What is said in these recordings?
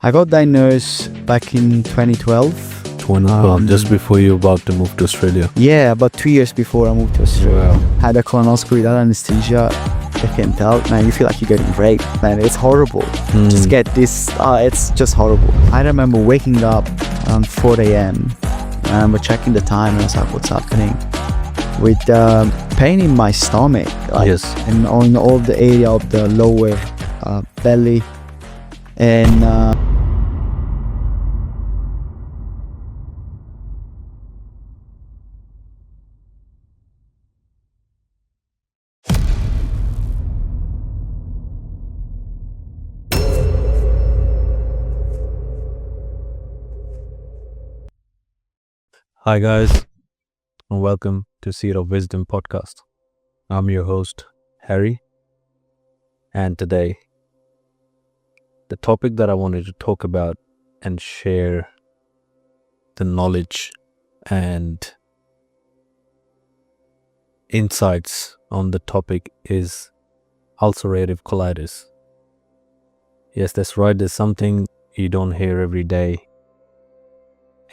I got diagnosed back in 2012. 2012, just before you were about to move to Australia. Yeah, about 2 years before I moved to Australia. Wow. Had a colonoscopy without anesthesia. I can tell, man, you feel like you're getting raped, man. It's horrible. Just get this, it's just horrible. I remember waking up around 4 a.m. and I remember checking the time and I was like, what's happening? With pain in my stomach, like, Yes. and on all the area of the lower belly. And Hi guys, and welcome to Seed of Wisdom podcast. I'm your host, Harry, and today, the topic that I wanted to talk about and share the knowledge and insights on the topic is ulcerative colitis. Yes, that's right, there's something you don't hear every day,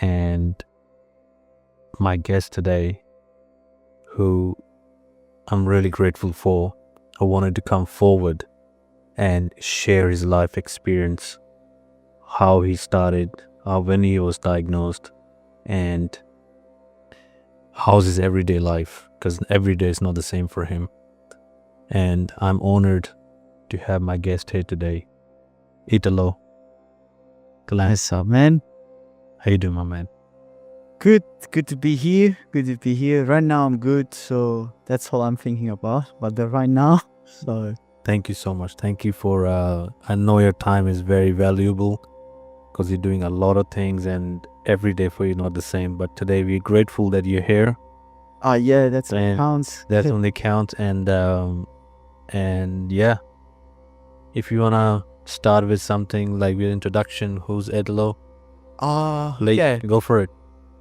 and my guest today, who I'm really grateful for, who wanted to come forward and share his life experience, how he started, when he was diagnosed, and how's his everyday life, because every day is not the same for him. And I'm honored to have my guest here today, Italo. what's up, man? How you doing, my man? Good to be here. Good to be here. Right now I'm good, so that's all I'm thinking about. But the right now, so Thank you so much. Thank you for, I know your time is very valuable because you're doing a lot of things and every day for you not the same. But today we're grateful that you're here. yeah, that's what And counts. That only counts. And yeah, if you want to start with something like your introduction, who's Italo? Yeah. Go for it.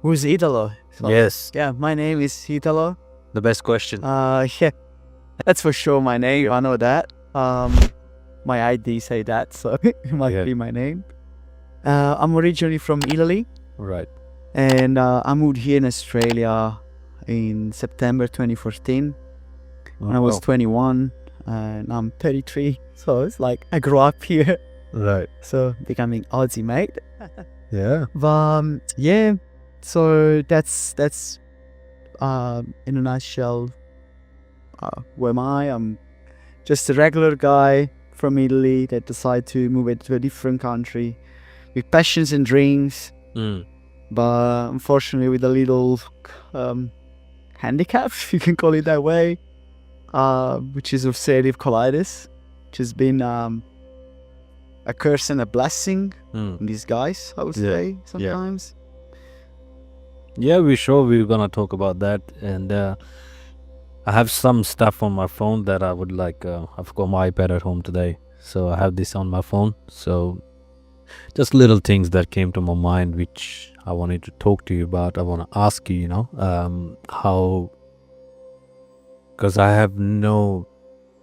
Who's Italo? So, Yes. Yeah, my name is Italo. The best question. Yeah, that's for sure my name. I know that. My ID say that, so it might be my name. I'm originally from Italy, Right. and I moved here in Australia in September 2014 when I was 21, and I'm 33. So it's like I grew up here, Right. so becoming Aussie, mate. Yeah. But yeah, so that's in a nutshell. Who am I? I'm just a regular guy from Italy that decided to move into a different country with passions and dreams, but unfortunately with a little handicap, if you can call it that way, which is ulcerative colitis, which has been a curse and a blessing in disguise, I would say sometimes. Yeah, we're gonna talk about that, and I have some stuff on my phone that I would like. I've got my iPad at home today, so I have this on my phone. So just little things that came to my mind, which I wanted to talk to you about. I want to ask you, how, because I have no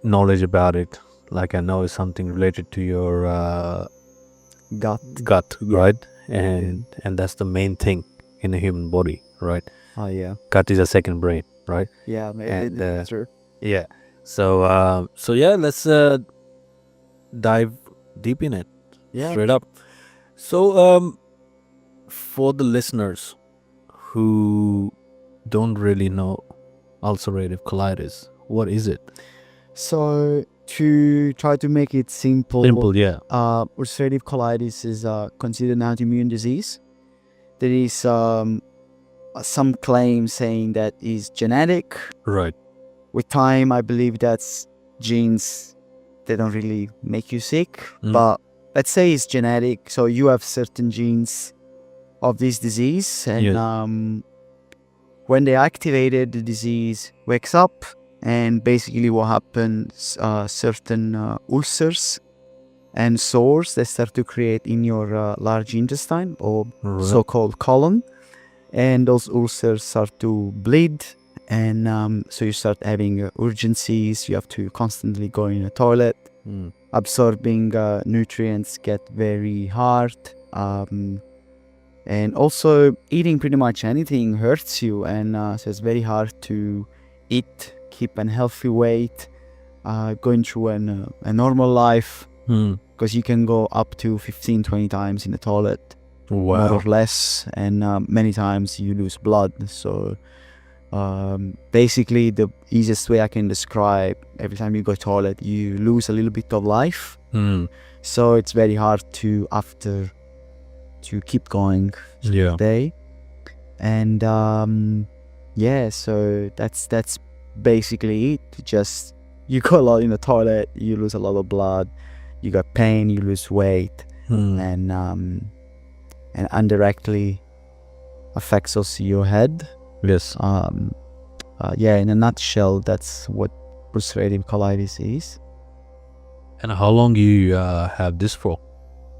knowledge about it. Like I know it's something related to your gut, right? And that's the main thing in a human body, right? Oh yeah. Gut is a second brain, right? Yeah, And, that's true. Yeah. So yeah, let's dive deep in it. Yeah. Straight up. So for the listeners who don't really know ulcerative colitis, what is it? So to try to make it simple, Yeah. ulcerative colitis is considered an autoimmune disease. There is some claims saying that is genetic. Right. With time, I believe that's genes. They don't really make you sick, but let's say it's genetic. So you have certain genes of this disease, and when they activated, the disease wakes up, and basically what happens, certain ulcers and sores that start to create in your large intestine or so-called colon, and those ulcers start to bleed, and so you start having urgencies. You have to constantly go in the toilet, absorbing nutrients get very hard. And also eating pretty much anything hurts you, and so it's very hard to eat, keep a healthy weight, going through a normal life, because you can go up to 15-20 times in the toilet, more or less, and many times you lose blood. So basically the easiest way I can describe, every time you go to toilet you lose a little bit of life. So it's very hard to keep going through the day. And so that's basically it. Just you go a lot in the toilet, you lose a lot of blood, you got pain, you lose weight, and indirectly affects also your head. Yes. In a nutshell, that's what ulcerative colitis is. And how long you have this for?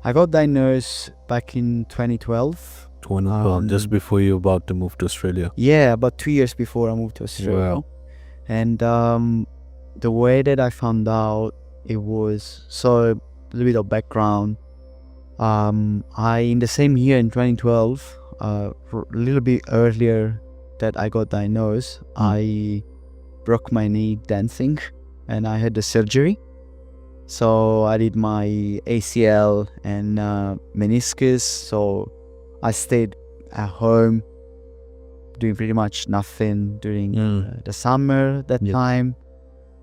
I got diagnosed back in 2012. 2012, just before you're about to move to Australia. Yeah, about 2 years before I moved to Australia. Wow. And the way that I found out, it was, so a little bit of background. In the same year in 2012, a little bit earlier that I got diagnosed, I broke my knee dancing, and I had the surgery. So I did my ACL and meniscus. So I stayed at home doing pretty much nothing during the summer that time.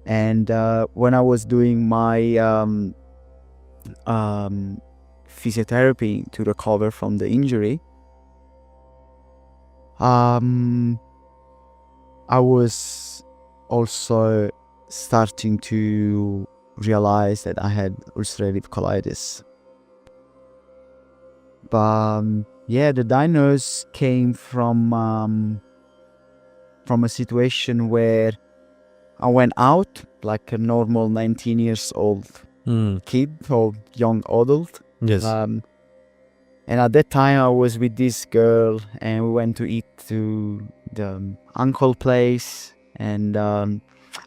And when I was doing my physiotherapy to recover from the injury, I was also starting to realize that I had ulcerative colitis. But the diagnosis came from a situation where I went out like a normal 19 years old kid or young adult. Yes. And at that time I was with this girl, and we went to eat to the uncle place, and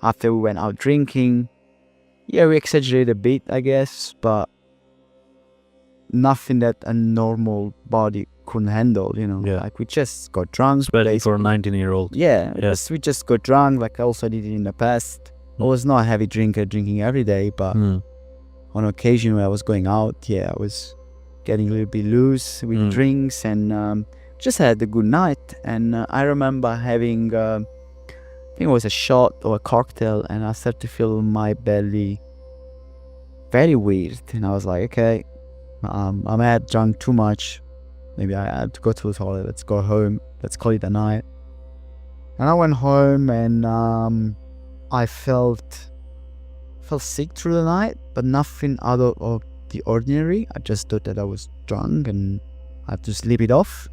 after we went out drinking. Yeah, we exaggerate a bit, I guess, but nothing that a normal body couldn't handle, Like we just got drunk. Especially for a 19-year-old. Yeah, we just got drunk, like I also did it in the past. I was not a heavy drinker, drinking every day, but on occasion when I was going out, I was getting a little bit loose with drinks, and just had a good night. And I remember having... I think it was a shot or a cocktail, and I started to feel my belly very weird, and I was like, okay, I may have drunk too much, maybe I had to go to the toilet, let's go home, let's call it a night. And I went home, and I felt sick through the night, but nothing out of the ordinary. I just thought that I was drunk and I had to sleep it off.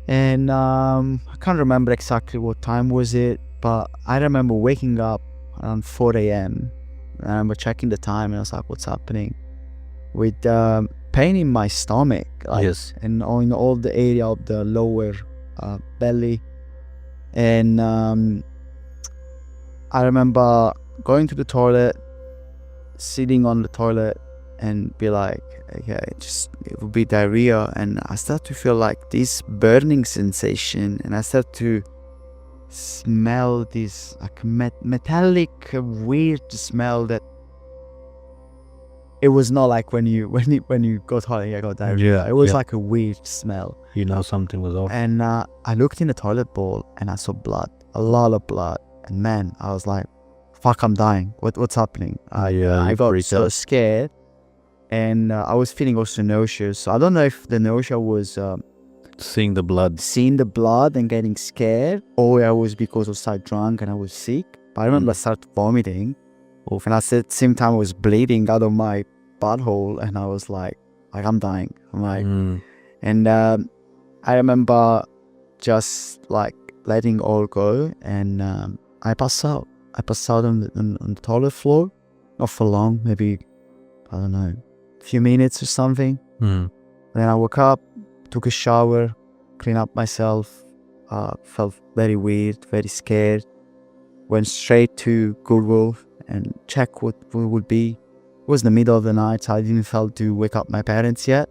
And I can't remember exactly what time was it, but I remember waking up around 4 a.m. and I remember checking the time, and I was like, what's happening? With pain in my stomach, and in all the area of the lower belly. And I remember going to the toilet, sitting on the toilet, and be like, okay, it would be diarrhea. And I start to feel like this burning sensation, and I start to smell this like metallic weird smell that it was not like when you go to toilet, you got diarrhea. It was like a weird smell. Something was off. And I looked in the toilet bowl, and I saw blood, a lot of blood. And man, I was like, fuck, I'm dying. What's happening? I got so scared. And I was feeling also nauseous. So I don't know if the nausea was seeing the blood and getting scared, or I was because I was so drunk and I was sick. But I remember I started vomiting. And at the same time I was bleeding out of my butthole, and I was like I'm dying. I'm like, and I remember just like letting all go, and I passed out. I passed out on the toilet floor, not for long, maybe, I don't know, a few minutes or something. Then I woke up, took a shower, cleaned up myself, felt very weird, very scared, went straight to Google and check what would be was the middle of the night, so I didn't feel to wake up my parents yet.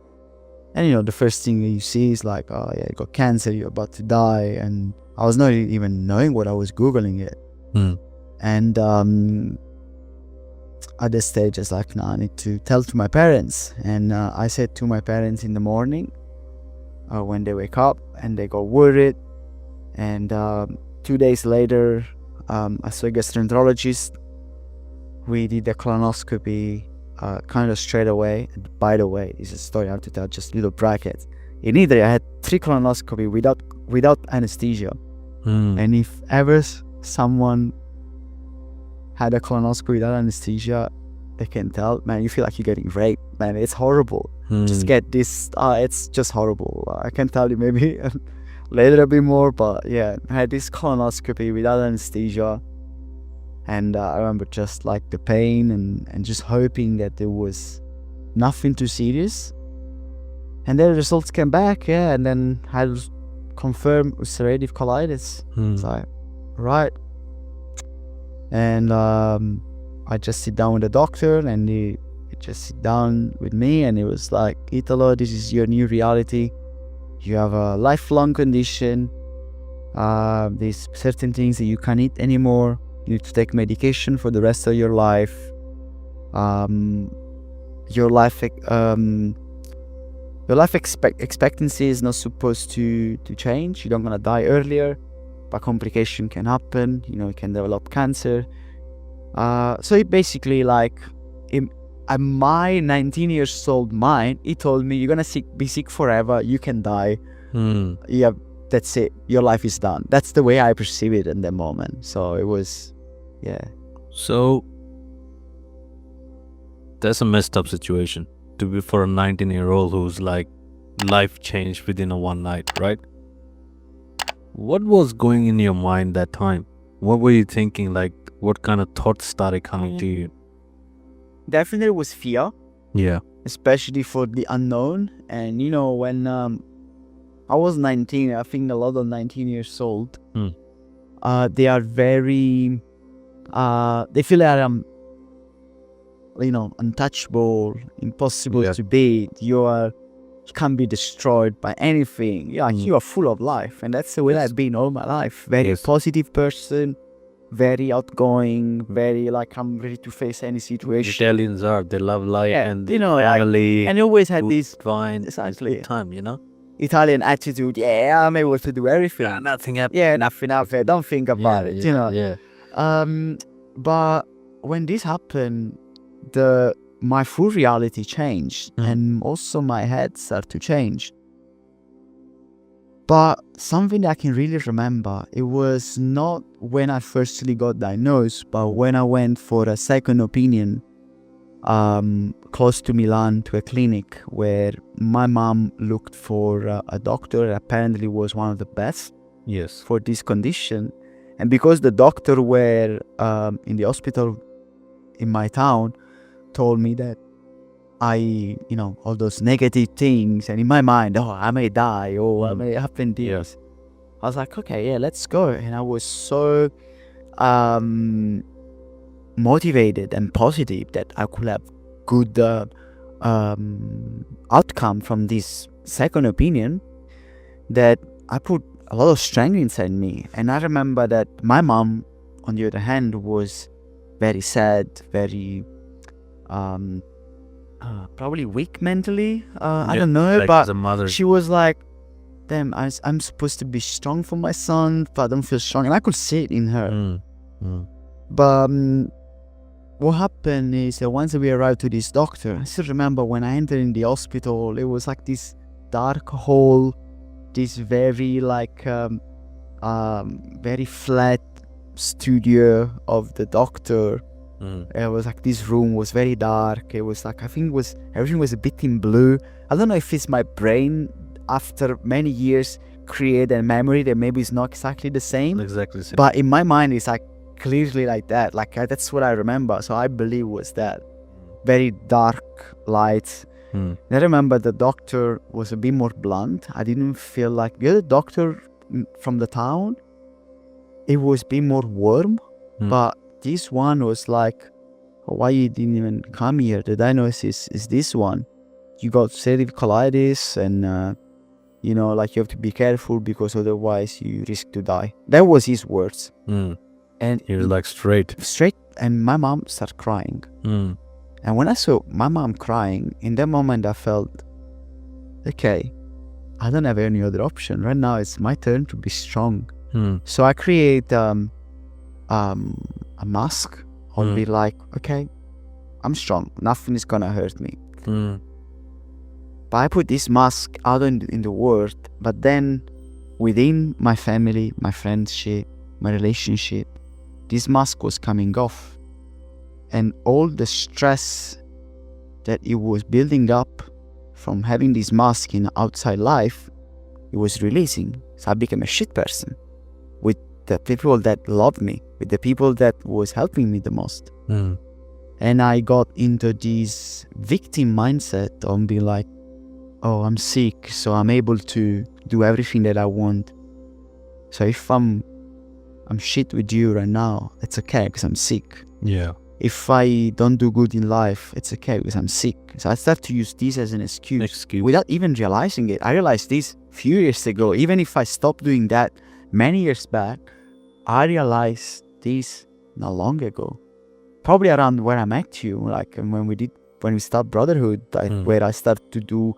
And the first thing you see is like, oh yeah, you got cancer, you're about to die. And I was not even knowing what I was Googling it. And at this stage, I was like, no, I need to tell to my parents. And I said to my parents in the morning, when they wake up, and they got worried. And 2 days later, I saw a gastroenterologist. We did a colonoscopy kind of straight away. And by the way, this is a story I have to tell, just little brackets. In Italy, I had 3 colonoscopy without anesthesia. And if ever someone had a colonoscopy without anesthesia, they can tell, man, you feel like you're getting raped, man. It's horrible. Just get this. It's just horrible. I can tell you maybe later a bit more, but yeah, I had this colonoscopy without anesthesia. And I remember just like the pain and just hoping that there was nothing too serious. And then the results came back, yeah, and then I had confirmed ulcerative colitis. It's like, right. And I just sit down with the doctor, and he just sit down with me, and he was like, Italo, this is your new reality. You have a lifelong condition. There's certain things that you can't eat anymore. You need to take medication for the rest of your life. Your life expectancy is not supposed to change. You're not gonna die earlier, but complication can happen. You can develop cancer. So it basically, like, in my 19 years old mind, he told me, you're gonna be sick forever. You can die. Yeah, that's it. Your life is done. That's the way I perceive it in the moment. So it was, yeah. So that's a messed up situation to be for a 19-year-old who's like, life changed within a one night, right? What was going in your mind that time? What were you thinking? Like, what kind of thoughts started coming to you? Definitely was fear. Yeah. Especially for the unknown. And when I was 19, I think a lot of 19 years old, they are very, they feel like I'm, untouchable, impossible to beat. You can't be destroyed by anything. You are full of life. And that's the way I've been all my life. Very positive person, very outgoing, very like, I'm ready to face any situation. Italians are, they love life and family. And you always had this fine, exactly time, Italian attitude. Yeah, I'm able to do everything. Yeah, nothing happened. Yeah, nothing happened. Don't think about it. Yeah. But when this happened, my full reality changed, and also my head started to change. But something that I can really remember, it was not when I firstly got diagnosed, but when I went for a second opinion close to Milan, to a clinic where my mom looked for a doctor that apparently was one of the best for this condition. And because the doctor were in the hospital in my town, told me that all those negative things, and in my mind, I may die, I may happen this. I was like, okay, yeah, let's go. And I was so motivated and positive that I could have good outcome from this second opinion, that I put a lot of strength inside me. And I remember that my mom, on the other hand, was very sad, very probably weak mentally. I don't know, like but as a mother. She was like, damn, I'm supposed to be strong for my son, but I don't feel strong. And I could see it in her. But what happened is that once we arrived to this doctor, I still remember when I entered in the hospital, it was like this dark hall, this very like very flat studio of the doctor. It was like, this room was very dark. It was like, I think everything was a bit in blue. I don't know if it's my brain after many years create a memory that maybe it's not exactly the same. Exactly the same. But in my mind, it's like clearly like that. Like that's what I remember. So I believe was that very dark light. And I remember the doctor was a bit more blunt. I didn't feel like the other doctor from the town. It was a bit more warm, but this one was like why you didn't even come here? The diagnosis is this one. You got ulcerative colitis, and you know, like, you have to be careful because otherwise you risk to die. That was his words. And he was like straight, and my mom started crying. And when I saw my mom crying, in that moment I felt, okay, I don't have any other option. Right now it's my turn to be strong. So I create a mask. I'll be like, okay, I'm strong. Nothing is gonna hurt me. But I put this mask out in the world, but then within my family, my friendship, my relationship, this mask was coming off. And all the stress that it was building up from having this mask in outside life, it was releasing. So I became a shit person with the people that loved me, with the people that was helping me the most. And I got into this victim mindset on being like, oh, I'm sick, so I'm able to do everything that I want. So if I'm shit with you right now, it's okay because I'm sick. Yeah. If I don't do good in life, it's okay because I'm sick. So I start to use this as an excuse without even realizing it. I realized this a few years ago. Even if I stopped doing that many years back, I realized this not long ago. Probably around where I met you, like when we start Brotherhood, where I started to do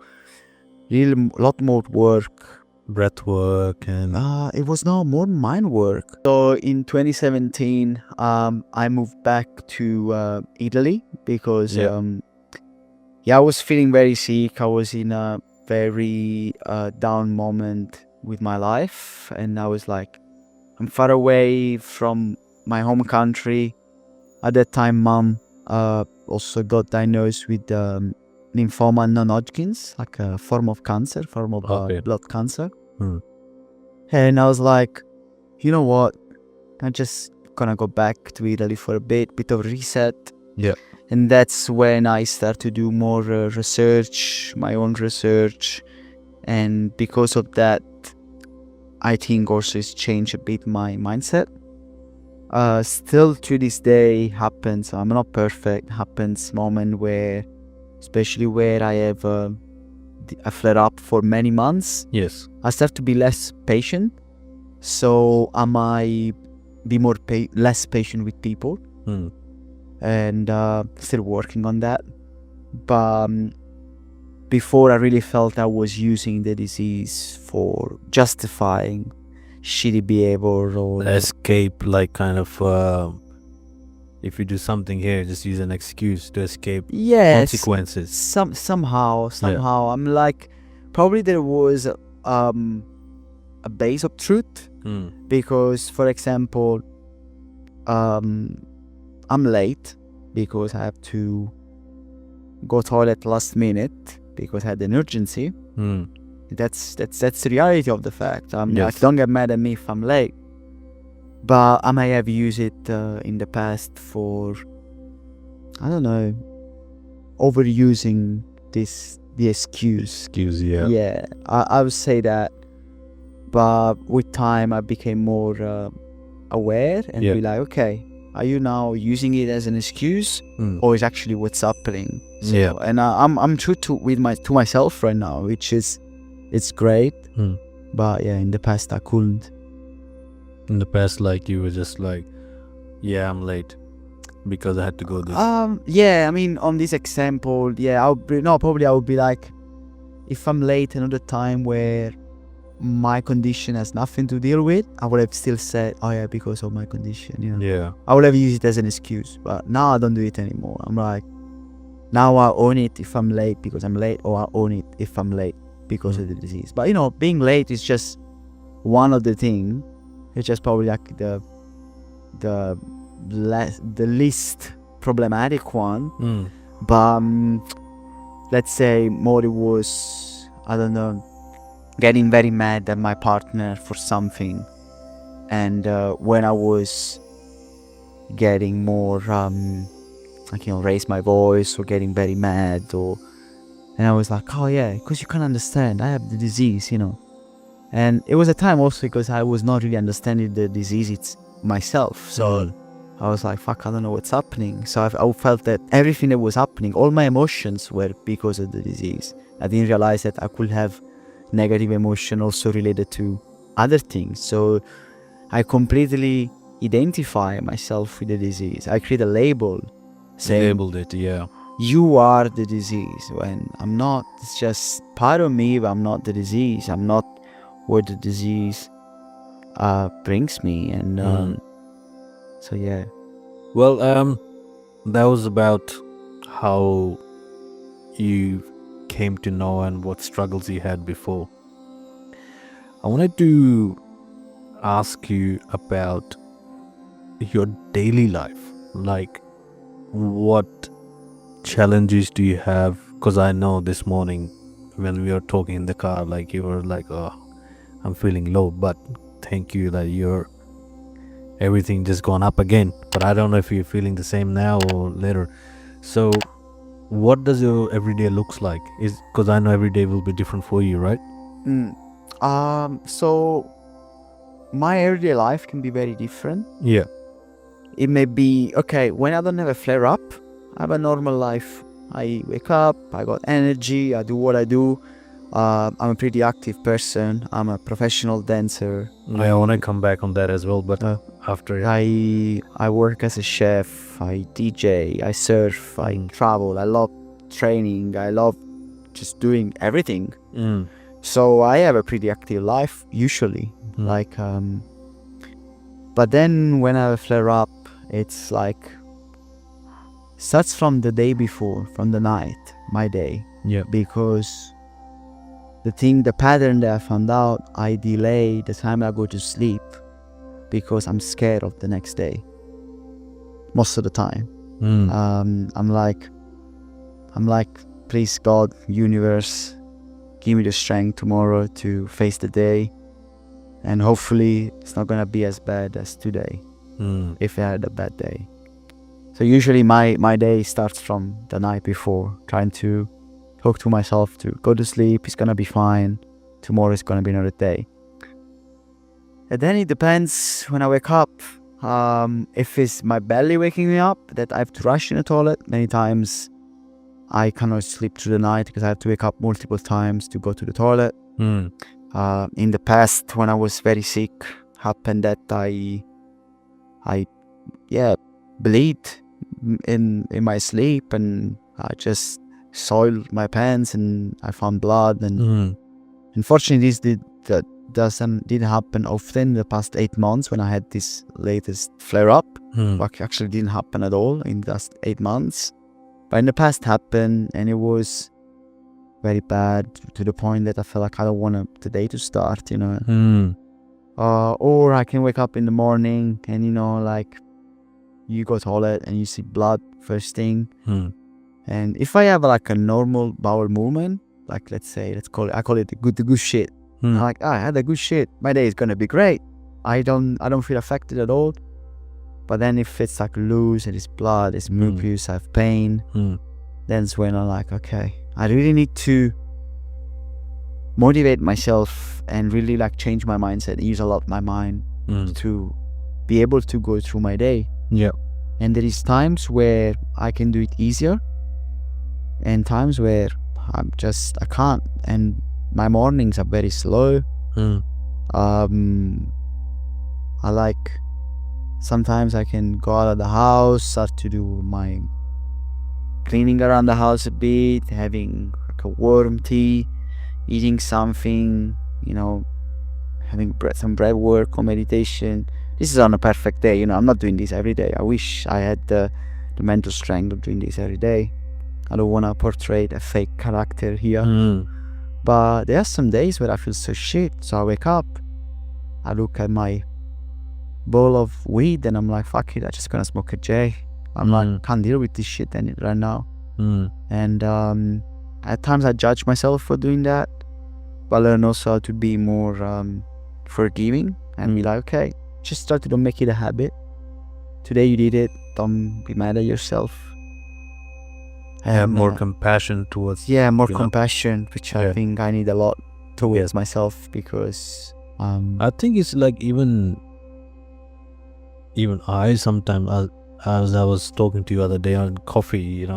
really a lot more work. Breath work and it was no more mind work. So in 2017 I moved back to Italy because I was feeling very sick. I was in a very down moment with my life, and I was like, I'm far away from my home country. At that time, mom also got diagnosed with lymphoma non-Hodgkin's, like a form of cancer, blood cancer. And I was like, you know what? I'm just gonna go back to Italy for a bit of reset. Yeah. And that's when I start to do more research, my own research. And because of that, I think also it's changed a bit my mindset. Still to this day happens, I'm not perfect, happens moment where, especially where I have a flare up for many months. Yes. I start to be less patient. So I might be less patient with people. And still working on that. But before, I really felt I was using the disease for justifying shitty behavior or escape, like kind of if you do something here, just use an excuse to escape consequences. Somehow I'm like, probably there was a base of truth. Because, for example, I'm late because I have to go toilet last minute because I had an urgency. That's the reality of the fact. Like, don't get mad at me if I'm late. But I may have used it in the past for, I don't know, overusing the excuse. Yeah, I would say that. But with time, I became more aware and be like, okay, are you now using it as an excuse, or is actually what's happening? So, and I'm true to myself right now, which is, it's great. But yeah, in the past I couldn't. In the past, like, you were just like, yeah, I'm late because I had to go this. Yeah, I mean, on this example, I would be like, if I'm late another time where my condition has nothing to deal with, I would have still said, oh yeah, because of my condition, you know. Yeah. I would have used it as an excuse, but now I don't do it anymore. I'm like, now I own it if I'm late because I'm late, or I own it if I'm late because of the disease. But you know, being late is just one of the things. It's just probably like the least problematic one. But let's say more it was, I don't know, getting very mad at my partner for something. And when I was getting more like, you know, raise my voice or getting very mad, and I was like, oh yeah, because you can't understand, I have the disease, you know. And it was a time also because I was not really understanding the disease myself. So I was like, fuck, I don't know what's happening. So I felt that everything that was happening, all my emotions were because of the disease. I didn't realize that I could have negative emotion also related to other things. So I completely identify myself with the disease. I create a label saying, Labeled it, yeah. you are the disease, when I'm not. It's just part of me, but I'm not the disease. I'm not what the disease brings me. And so yeah. Well, that was about how you came to know and what struggles you had before. I wanted to ask you about your daily life. Like, what challenges do you have? Because I know this morning when we were talking in the car, like, you were like, oh, I'm feeling low, but thank you that you're everything just gone up again. But I don't know if you're feeling the same now or later. So what does your everyday looks like? Is because I know every day will be different for you, right? So my everyday life can be very different. Yeah. It may be, okay, when I don't have a flare up, I have a normal life. I wake up, I got energy, I do what I do. I'm a pretty active person. I'm a professional dancer. I want to come back on that as well, but after. I work as a chef, I DJ, I surf, I travel. I love training. I love just doing everything. So I have a pretty active life usually. But then when I have a flare up, it's like starts from the day before, from the night, my day. Yeah. Because the pattern that I found out, I delay the time I go to sleep because I'm scared of the next day. Most of the time. I'm like, please God, universe, give me the strength tomorrow to face the day. And hopefully it's not gonna be as bad as today, if I had a bad day. So usually my day starts from the night before, trying to talk to myself to go to sleep, it's gonna be fine, tomorrow is gonna be another day. And then it depends when I wake up. If it's my belly waking me up, that I have to rush in the toilet, many times I cannot sleep through the night because I have to wake up multiple times to go to the toilet. In the past, when I was very sick, happened that I bleed in my sleep, and I just soiled my pants and I found blood. And unfortunately, this didn't happen often in the past 8 months when I had this latest flare up. Actually didn't happen at all in just 8 months. But in the past happened, and it was very bad to the point that I felt like I don't want the day to start, you know. Or I can wake up in the morning and, you know, like you go to the toilet and you see blood first thing. And if I have like a normal bowel movement, like I call it the good shit. I'm like, I had a good shit. My day is gonna be great. I don't feel affected at all. But then if it's like loose and it's blood, it's mucus, I have pain, then it's when I'm like, okay, I really need to motivate myself and really like change my mindset and use a lot of my mind to be able to go through my day. Yeah. And there is times where I can do it easier and times where I can't. And my mornings are very slow. Sometimes I can go out of the house, start to do my cleaning around the house a bit, having like a warm tea, eating something, you know, having some breath work or meditation. This is on a perfect day, you know. I'm not doing this every day. I wish I had the mental strength of doing this every day. I don't want to portray a fake character here. But there are some days where I feel so shit. So I wake up, I look at my bowl of weed and I'm like, fuck it, I'm just gonna smoke a J. I'm like, can't deal with this shit right now. And at times I judge myself for doing that, but I learn also how to be more forgiving and be like, okay, just try to don't make it a habit. Today you did it, don't be mad at yourself. Have more compassion towards more compassion, which I think I need a lot towards myself, because I think it's like even even I sometimes, as I was talking to you other day on coffee,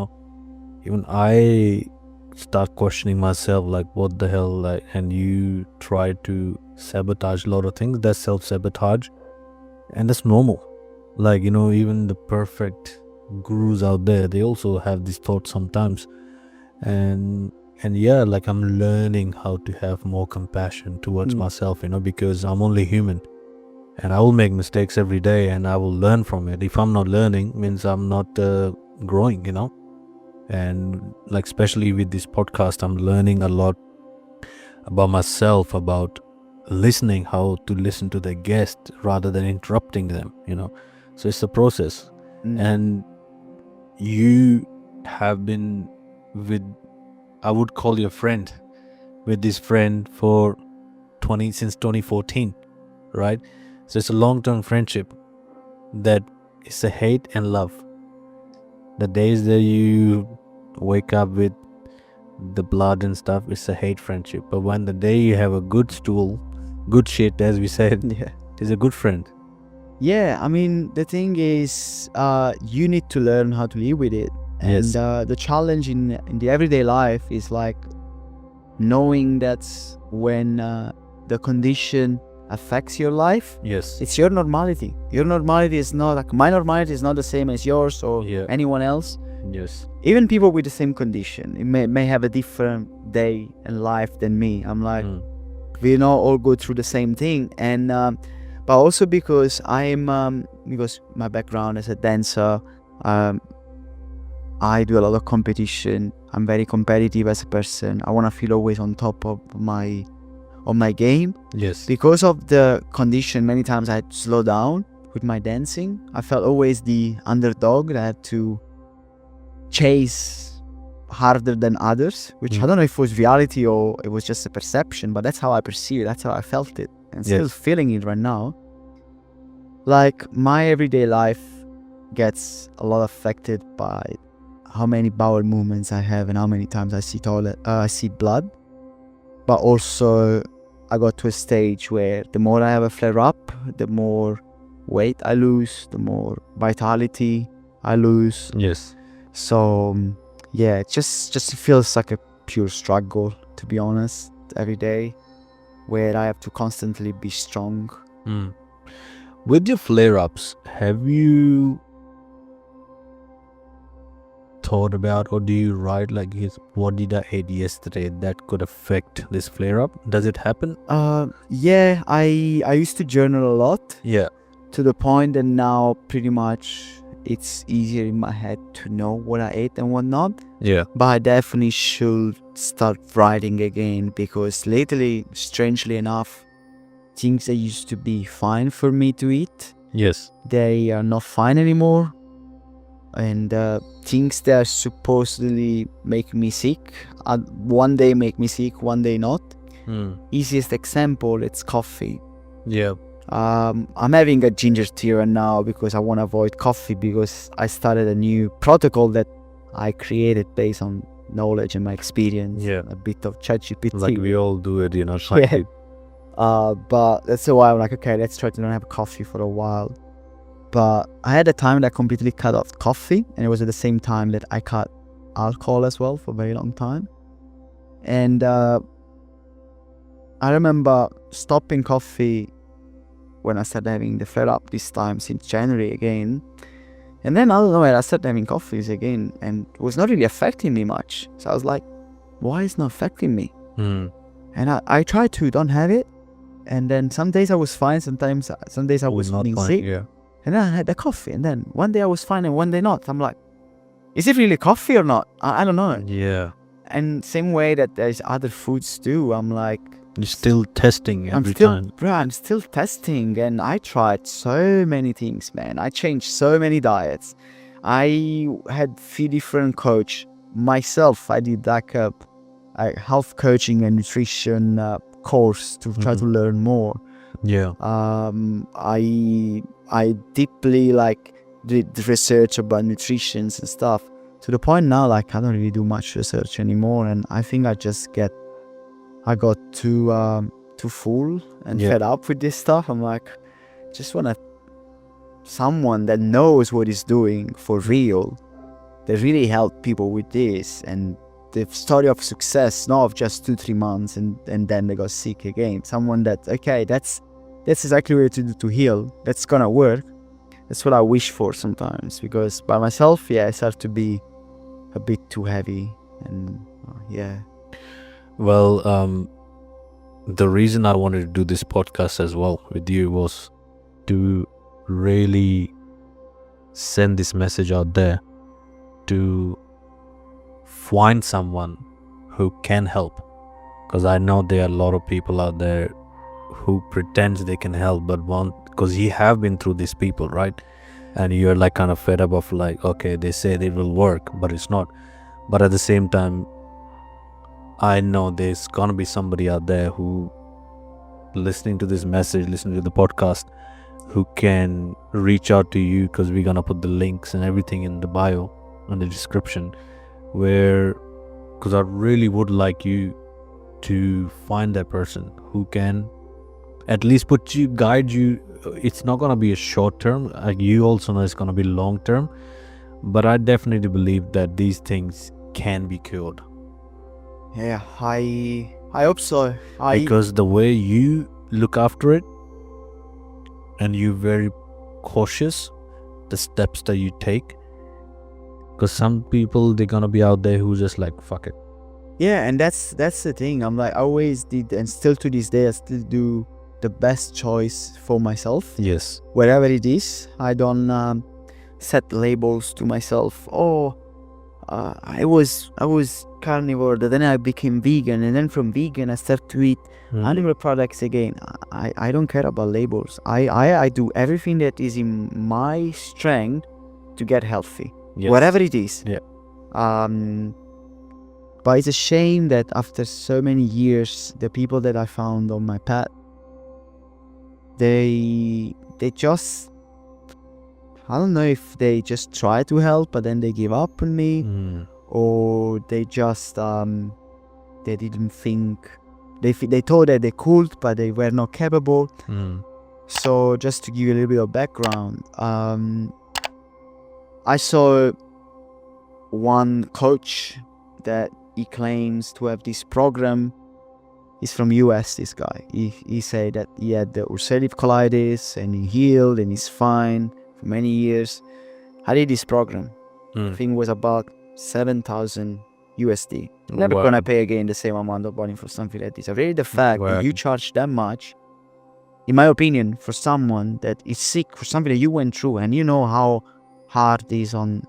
even I start questioning myself, like, what the hell, like, and you try to sabotage a lot of things. That's self-sabotage, and that's normal. Like, even the perfect gurus out there, they also have these thoughts sometimes. And yeah, like, I'm learning how to have more compassion towards myself, because I'm only human. And I will make mistakes every day, and I will learn from it. If I'm not learning, means I'm not growing, And like, especially with this podcast, I'm learning a lot about myself, about listening, how to listen to the guest rather than interrupting them, So it's a process. And you have been with, I would call you a friend, with this friend for since 2014, right? So it's a long-term friendship that is a hate and love. The days that you wake up with the blood and stuff, it's a hate friendship. But when the day you have a good stool, good shit, as we said, it's a good friend. Yeah, I mean, the thing is, you need to learn how to live with it. And the challenge in the everyday life is like knowing that when the condition affects your life, it's your normality. Your normality is not like, my normality is not the same as yours or anyone else. Even people with the same condition, it may have a different day and life than me. I'm like, we not all go through the same thing. And but also because because my background as a dancer, I do a lot of competition. I'm very competitive as a person. I want to feel always on top of my game. Because of the condition, many times I had to slow down with my dancing. I felt always the underdog that I had to chase harder than others, which I don't know if it was reality or it was just a perception, but that's how I perceived it. That's how I felt it, and still feeling it right now. Like, my everyday life gets a lot affected by how many bowel movements I have and how many times I see blood. But also, I got to a stage where the more I have a flare up, the more weight I lose, the more vitality I lose. So yeah, it just feels like a pure struggle, to be honest, every day, where I have to constantly be strong. With your flare-ups, have you thought about, or do you write like, what did I eat yesterday that could affect this flare-up? Does it happen? Yeah, I used to journal a lot. To the point that now pretty much it's easier in my head to know what I ate and what not. But I definitely should start writing again, because lately, strangely enough, things that used to be fine for me to eat, they are not fine anymore. And things that are supposedly make me sick, one day make me sick, one day not. Easiest example, it's coffee. I'm having a ginger tea right now because I want to avoid coffee, because I started a new protocol that I created based on knowledge and my experience. A bit of ChatGPT. Like we all do it, but that's why I'm like, okay, let's try to not have coffee for a while. But I had a time that I completely cut off coffee, and it was at the same time that I cut alcohol as well for a very long time. And I remember stopping coffee when I started having the flare up this time since January again. And then I don't know, I started having coffees again, and it was not really affecting me much. So I was like, why is it not affecting me? And I tried to don't have it, and then some days I was fine, some days I was not being fine, sick. And then I had the coffee, and then one day I was fine and one day not. I'm like, is it really coffee or not? I don't know. And same way that there's other foods too. I'm like, you're still testing every time. Bro, I'm still testing, and I tried so many things, man. I changed so many diets. I had 3 different coach. Myself, I did like a health coaching and nutrition course to try to learn more. I deeply did research about nutrition and stuff, to the point now like I don't really do much research anymore, and I think I got too full and fed up with this stuff. I'm like, just want to someone that knows what he's doing for real, that really helped people with this, and the story of success, not of just 2-3 months and then they got sick again. Someone that, okay, that's exactly what to do to heal. That's gonna work. That's what I wish for sometimes, because by myself, I start to be a bit too heavy, and Well, the reason I wanted to do this podcast as well with you was to really send this message out there to find someone who can help, because I know there are a lot of people out there who pretend they can help but won't, because you have been through these people, right? And you're like kind of fed up of like, okay, they say it will work but it's not. But at the same time, I know there's gonna be somebody out there who listening to this message, listening to the podcast, who can reach out to you, because we're gonna put the links and everything in the bio and the description, because I really would like you to find that person who can at least guide you. It's not gonna be a short term, like you also know it's gonna be long term, but I definitely believe that these things can be cured. Yeah, I hope so. Because the way you look after it, and you're very cautious the steps that you take, because some people, they're gonna be out there who just like, fuck it. Yeah, and that's the thing. I'm like, I always did, and still to this day I still do the best choice for myself. Yes. Wherever it is, I don't set labels to myself. I was carnivore, then I became vegan, and then from vegan I started to eat animal products again. I don't care about labels. I do everything that is in my strength to get healthy. Yes. Whatever it is. Yeah. But it's a shame that after so many years, the people that I found on my path, they just, I don't know if they just try to help but then they give up on me, or they just they didn't think, they thought that they could but they were not capable. So just to give you a little bit of background, I saw one coach that he claims to have this program. He's from US, this guy. He said that he had the ulcerative colitis and he healed and he's fine for many years. I did this program. I think it was about 7,000 USD. Never gonna pay again the same amount of money for something like this. Already the fact that you charge that much, in my opinion, for someone that is sick, for something that you went through, and you know how hard it is on,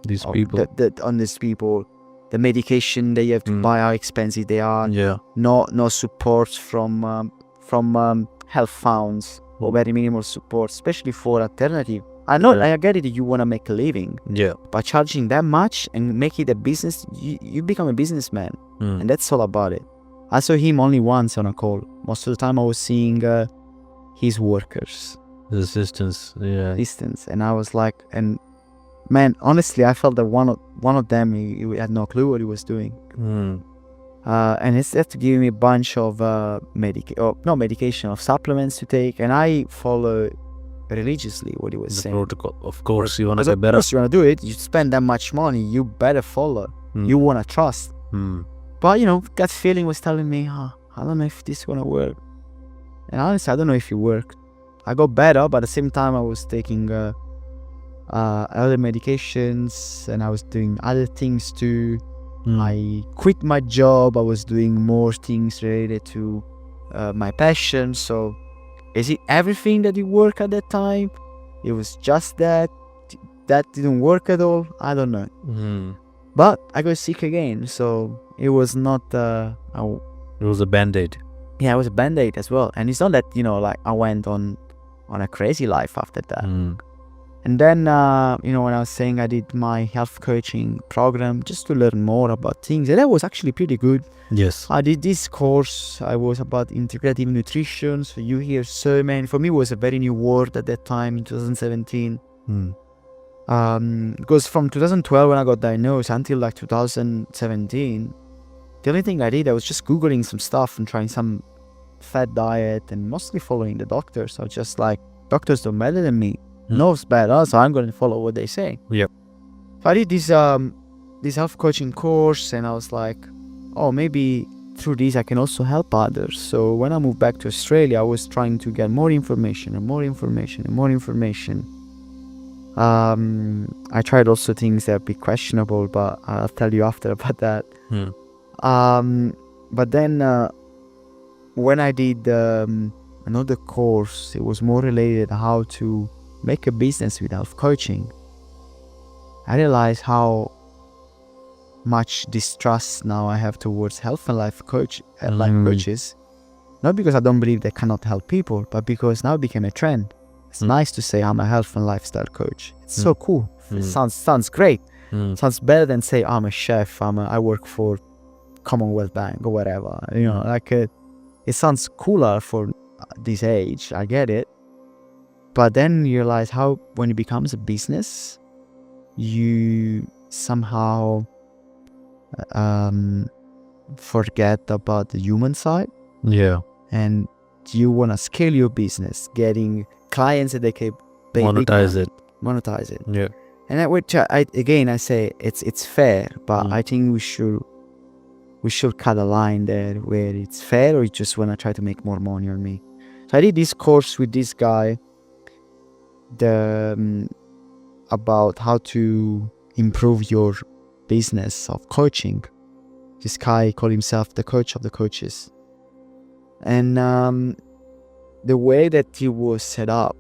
these people. On these people. The medication that you have to buy, how expensive they are. Yeah. No support from health funds, or very minimal support, especially for alternative. I know, I get it that you want to make a living. Yeah. By charging that much and make it a business, you become a businessman. And that's all about it. I saw him only once on a call. Most of the time I was seeing his workers. The assistants, yeah. Assistants. And I was like, and man, honestly, I felt that one of them, he had no clue what he was doing. And it's had to give me a bunch of medication, of supplements to take, and I follow religiously what he was saying. Protocol, of course, you want to get better. Of course, you want to do it. You spend that much money, you better follow. You want to trust. But that feeling was telling me, I don't know if this is gonna work. And honestly, I don't know if it worked. I got better, but at the same time, I was taking other medications, and I was doing other things too. I quit my job. I was doing more things related to my passion. So is it everything that did work at that time? It was just that didn't work at all? I don't know. But I got sick again, so it was not it was a band-aid. Yeah, it was a band-aid as well. And it's not that like I went on a crazy life after that. And then, when I was saying I did my health coaching program just to learn more about things, and that was actually pretty good. Yes. I did this course. I was about integrative nutrition. So you hear so many. For me, it was a very new word at that time in 2017. Because from 2012 when I got diagnosed until like 2017, the only thing I did, I was just Googling some stuff and trying some fat diet and mostly following the doctors. So just like, doctors don't matter than me. No, it's bad. So I'm going to follow what they say. Yep. So I did this health coaching course, and I was like, oh, maybe through this I can also help others. So when I moved back to Australia, I was trying to get more information and more information and more information. I tried also things that are a bit questionable, but I'll tell you after about that. But then when I did another course, it was more related to how to make a business with health coaching. I realized how much distrust now I have towards health and life coaches. Not because I don't believe they cannot help people, but because now it became a trend. It's nice to say I'm a health and lifestyle coach. It's so cool. It sounds great. Sounds better than say I'm a chef. I work for Commonwealth Bank or whatever. You know, like it sounds cooler for this age. I get it. But then you realize how when it becomes a business, you somehow forget about the human side. Yeah. And you want to scale your business, getting clients that they can pay monetize it. Yeah. And that, which I say it's fair, but I think we should cut a line there where it's fair, or you just want to try to make more money on me. So I did this course with this guy, about how to improve your business of coaching. This guy called himself the coach of the coaches. And the way that he was set up,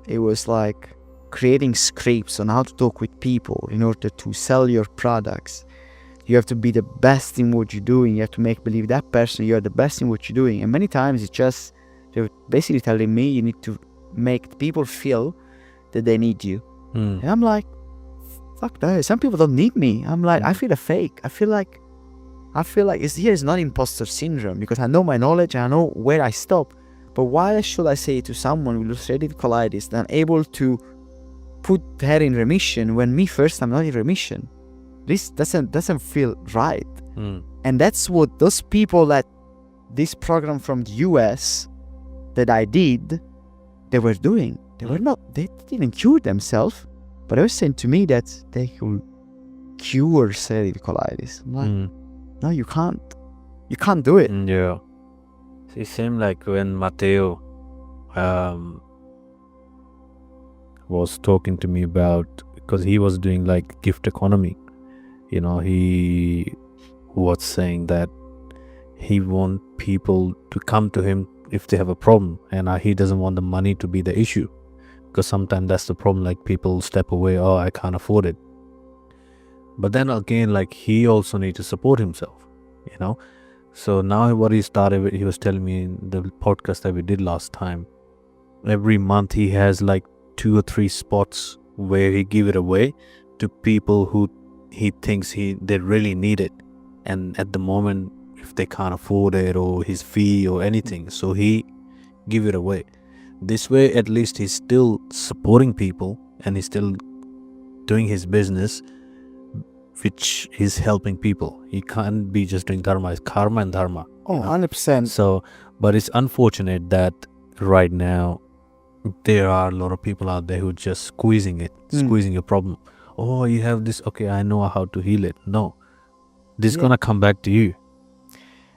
it was like creating scripts on how to talk with people in order to sell your products. You have to be the best in what you're doing. You have to make believe that person you're the best in what you're doing. And many times it's just, they're basically telling me you need to make people feel that they need you. And I'm like, fuck that. Some people don't need me. I'm like, I feel a fake. I feel like it's not imposter syndrome, because I know my knowledge and I know where I stop. But why should I say to someone with ulcerative colitis that I'm able to put her in remission when me first I'm not in remission? This doesn't feel right. And that's what those people that this program from the US that I did, they were doing. They didn't cure themselves, but they were saying to me that they could cure ulcerative colitis. I'm like, no, you can't. You can't do it. Yeah. It seemed like when Matteo was talking to me about, because he was doing like gift economy, you know, he was saying that he wants people to come to him if they have a problem, and he doesn't want the money to be the issue, because sometimes that's the problem, like people step away, oh, I can't afford it. But then again, like he also needs to support himself, you know. So now what he started with, he was telling me in the podcast that we did last time, every month he has like 2 or 3 spots where he give it away to people who he thinks they really need it, and at the moment if they can't afford it or his fee or anything, so he give it away. This way at least he's still supporting people and he's still doing his business, which is helping people. He can't be just doing dharma. It's karma and dharma. Oh, 100%. So, but it's unfortunate that right now there are a lot of people out there who just squeezing your problem. Oh, you have this, okay, I know how to heal it. No, this is gonna come back to you.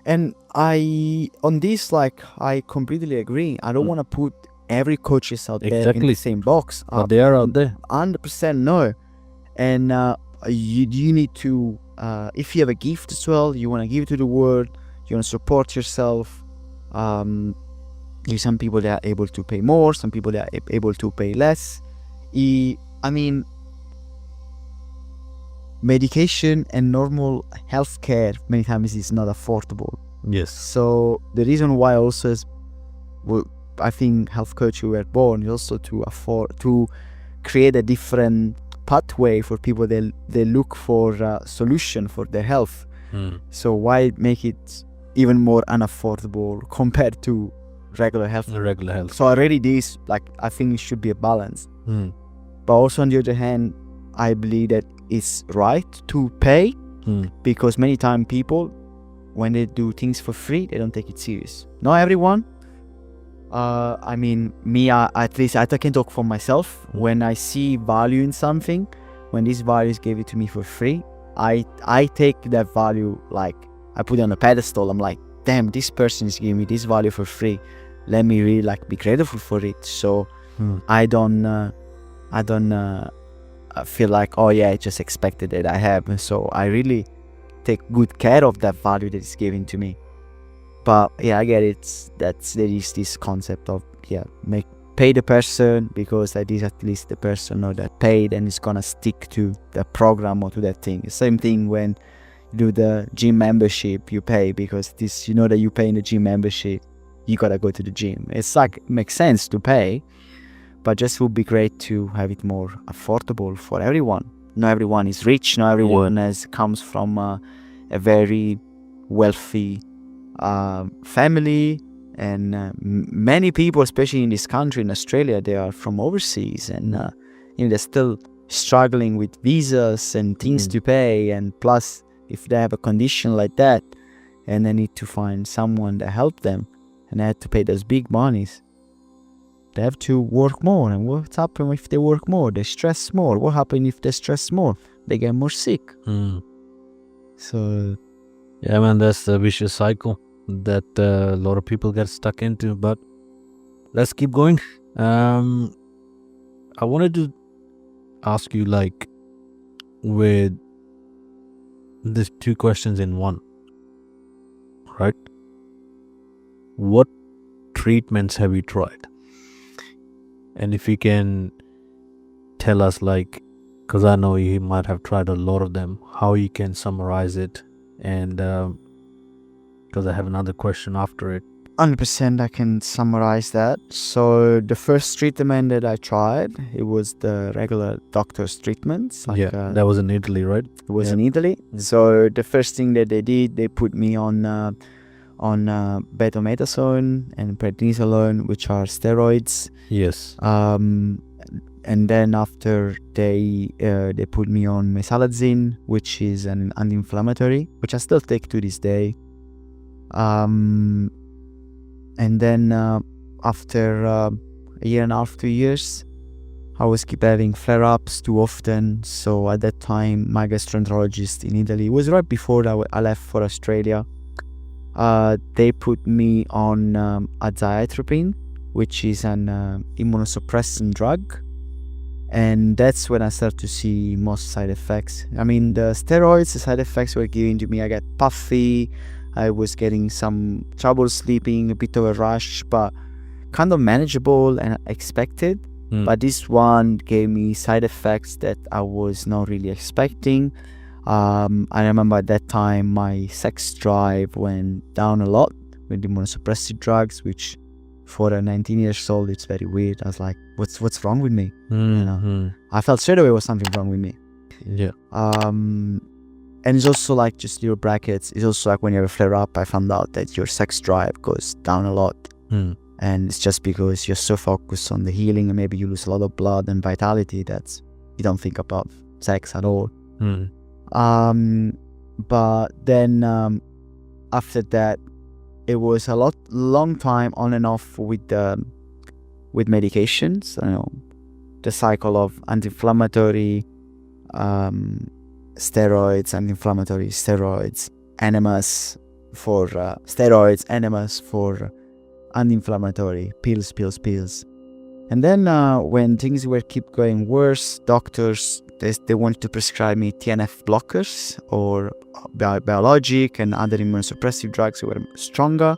And on this, like, I completely agree. I don't want to put every coaches out there in the same box. But they are out there. 100% no. And you need to, if you have a gift as well, you want to give it to the world, you want to support yourself. Some people, they are able to pay more, some people, they are able to pay less. I mean, medication and normal healthcare many times is not affordable. Yes. So the reason why also is, well, I think health coaches were born is also to create a different pathway for people. They look for a solution for their health. So why make it even more unaffordable compared to regular health? So already this, like, I think it should be a balance. But also on the other hand, I believe that it's right to pay, because many times people, when they do things for free, they don't take it serious. Not everyone. I mean, me, at least I can talk for myself. When I see value in something, when these values gave it to me for free, I take that value, like, I put it on a pedestal. I'm like, damn, this person is giving me this value for free. Let me really, like, be grateful for it. So I don't feel like, oh yeah, I just expected it. I have. So I really take good care of that value that is given to me. But yeah, I get it. There is this concept of pay the person, because that is at least the person or that paid and is gonna stick to the program or to that thing. Same thing when you do the gym membership, you pay because this, you know, that you pay in the gym membership, you gotta go to the gym. It's like, it makes sense to pay, but just would be great to have it more affordable for everyone. Not everyone is rich. Not everyone comes from a very wealthy family. And many people, especially in this country, in Australia, they are from overseas, and they're still struggling with visas and things to pay. And plus, if they have a condition like that, and they need to find someone to help them, and they have to pay those big monies, they have to work more. And what's happening if they work more? They stress more. What happens if they stress more? They get more sick. So, yeah, man, that's the vicious cycle that a lot of people get stuck into. But let's keep going. I wanted to ask you, like, with these two questions in one, right? What treatments have you tried? And if you can tell us, like, because I know you might have tried a lot of them, how you can summarize it. And because I have another question after it. 100% I can summarize that. So the first treatment that I tried, it was the regular doctor's treatments. Like, that was in Italy, right? It was in Italy. So the first thing that they did, they put me on betamethasone and prednisolone, which are steroids. Yes. And then after they put me on mesalazine, which is an anti-inflammatory, which I still take to this day. And then after a year and a half, 2 years, I was keep having flare-ups too often. So at that time, my gastroenterologist in Italy, it was right before I left for Australia, they put me on azathioprine, which is an immunosuppressant drug. And that's when I started to see most side effects. I mean, the steroids, the side effects were given to me. I got puffy, I was getting some trouble sleeping, a bit of a rush, but kind of manageable and expected. But this one gave me side effects that I was not really expecting. I remember at that time my sex drive went down a lot with immunosuppressive drugs, which for a 19 years old, it's very weird. I was like, what's wrong with me? You know? I felt straight away was something wrong with me. Yeah. And it's also like, just your brackets, it's also like when you have a flare up, I found out that your sex drive goes down a lot. And it's just because you're so focused on the healing, and maybe you lose a lot of blood and vitality that you don't think about sex at all. But then after that, it was a long time on and off with medications. You know, the cycle of anti-inflammatory steroids, anti-inflammatory steroids, enemas for steroids, enemas for anti-inflammatory, pills. And then when things were keep going worse, doctors, they wanted to prescribe me TNF blockers or biologic and other immunosuppressive drugs that were stronger.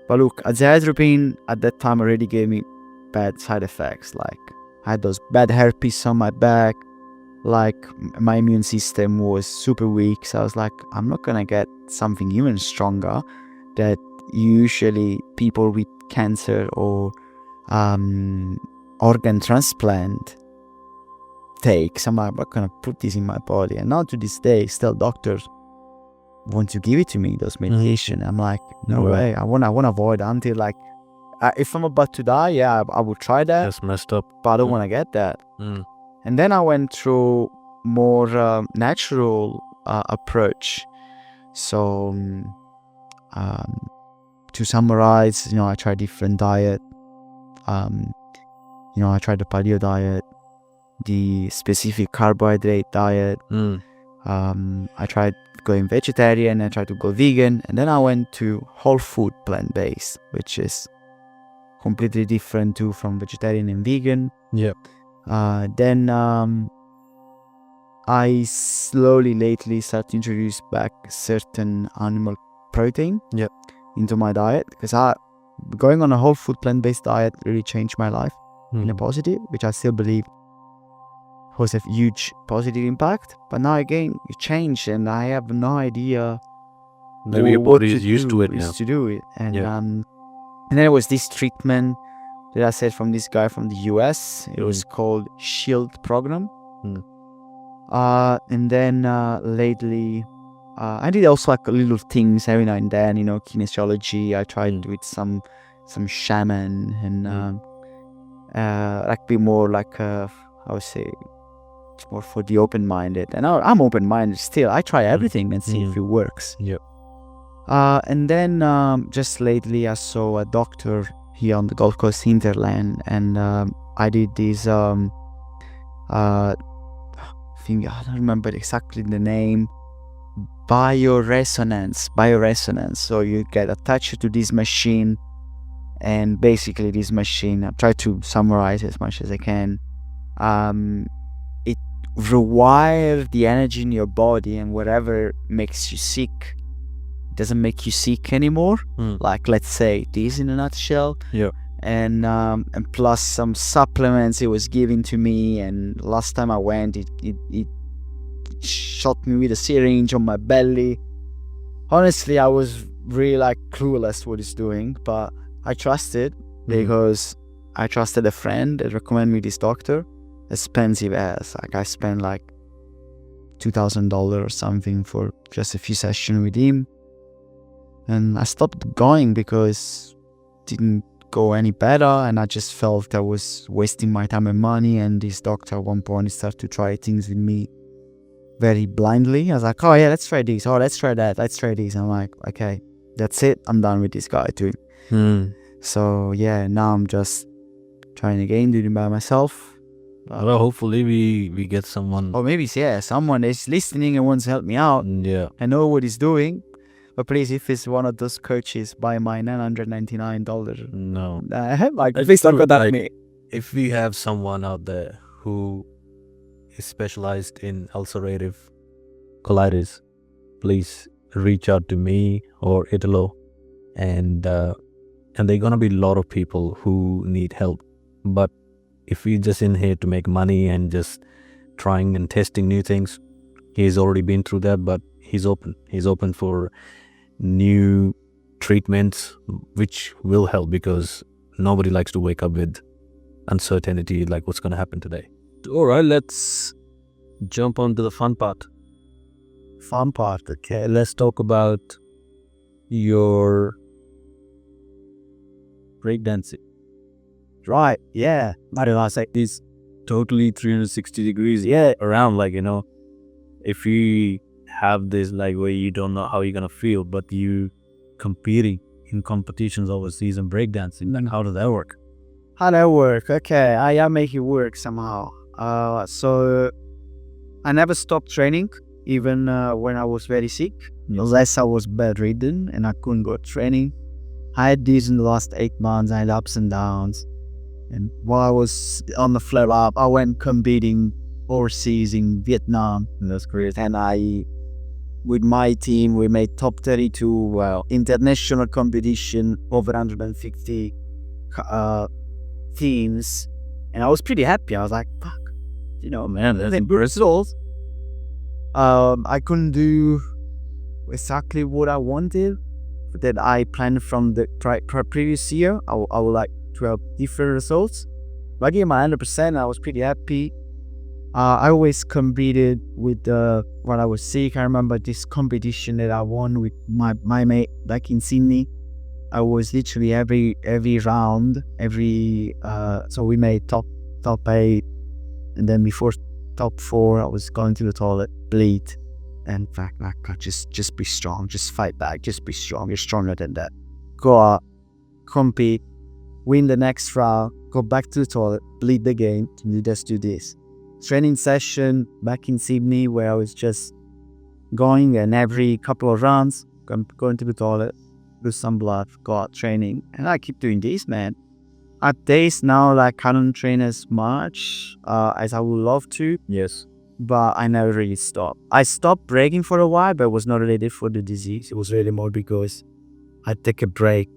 But look, azathioprine at that time already gave me bad side effects. Like, I had those bad herpes on my back. Like, my immune system was super weak. So I was like, I'm not gonna get something even stronger that usually people with cancer or organ transplant take. So I'm not gonna put this in my body. And now to this day, still doctors want to give it to me, those medication. I'm like, no way. I want to avoid until, like, if I'm about to die, I will try that. That's messed up. But I don't want to get that. And then I went through more natural approach. So to summarize, I tried different diet. I tried the paleo diet, the specific carbohydrate diet. I tried going vegetarian, I tried to go vegan, and then I went to whole food plant-based, which is completely different too from vegetarian and vegan. Then I slowly lately started to introduce back certain animal protein into my diet, because going on a whole food plant-based diet really changed my life in a positive, which I still believe was a huge positive impact. But now again, it changed, and I have no idea. Maybe your body is used to it now. To do it, and then there was this treatment that I said from this guy from the US. It was called Shield Program. And then lately, I did also like little things every now and then. Kinesiology. I tried with some shaman and like be more like I would say. It's more for the open-minded, and I'm open-minded still. I try everything and see if it works. And then just lately I saw a doctor here on the Gold Coast hinterland, and I did this thing. I don't remember exactly the name. Bioresonance. So you get attached to this machine, and basically this machine, I try to summarize as much as I can. It rewires the energy in your body, and whatever makes you sick doesn't make you sick anymore. Like, let's say this in a nutshell. And plus some supplements it was given to me, and last time I went, it shot me with a syringe on my belly. Honestly, I was really like clueless what it's doing, but I trusted because I trusted a friend that recommended me this doctor. Expensive as, like I spent like $2,000 or something for just a few sessions with him, and I stopped going because it didn't go any better, and I just felt I was wasting my time and money. And this doctor at one point started to try things with me very blindly. I was like, oh yeah, let's try this, oh let's try that, let's try this. I'm like, okay, that's it, I'm done with this guy too. So yeah, now I'm just trying again, doing it by myself. Well, hopefully we get someone. Or maybe, someone is listening and wants to help me out. I know what he's doing. But please, if it's one of those coaches, buy my $999. No. Like, please don't contact me. If we have someone out there who is specialized in ulcerative colitis, please reach out to me or Italo. And there are going to be a lot of people who need help. But if we're just in here to make money and just trying and testing new things, he's already been through that, but he's open. He's open for new treatments, which will help, because nobody likes to wake up with uncertainty like what's going to happen today. All right, let's jump on to the fun part. Okay, let's talk about your breakdancing. Right, yeah. I don't know, I say it's totally 360 degrees around, like, if you have this like where you don't know how you're gonna feel, but you competing in competitions overseas and breakdancing, then how does that work? Okay, I make it work somehow. So I never stopped training, even when I was very sick, unless I was bedridden and I couldn't go training. I had this in the last 8 months. I had ups and downs. And while I was on the flare up, I went competing overseas in Vietnam. That's great. And with my team, we made top 32 international competition, over 150 teams. And I was pretty happy. I was like, fuck, man, that's results. I couldn't do exactly what I wanted that I planned from the previous year. I would like to have different results. But I gave my 100%. I was pretty happy. I always competed with when I was sick. I remember this competition that I won with my mate back in Sydney. I was literally every round, so we made top 8, and then before top 4, I was going to the toilet, bleed, and fact, just be strong, just fight back, just be strong. You're stronger than that. go out, compete, win the next round, go back to the toilet, bleed the game, and you just do this. Training session back in Sydney where I was just going, and every couple of rounds, going to the toilet, lose some blood, go out training. And I keep doing this, man. At days now, like, I don't train as much as I would love to. Yes. But I never really stopped. I stopped breaking for a while, but it was not related for the disease. It was really more because I take a break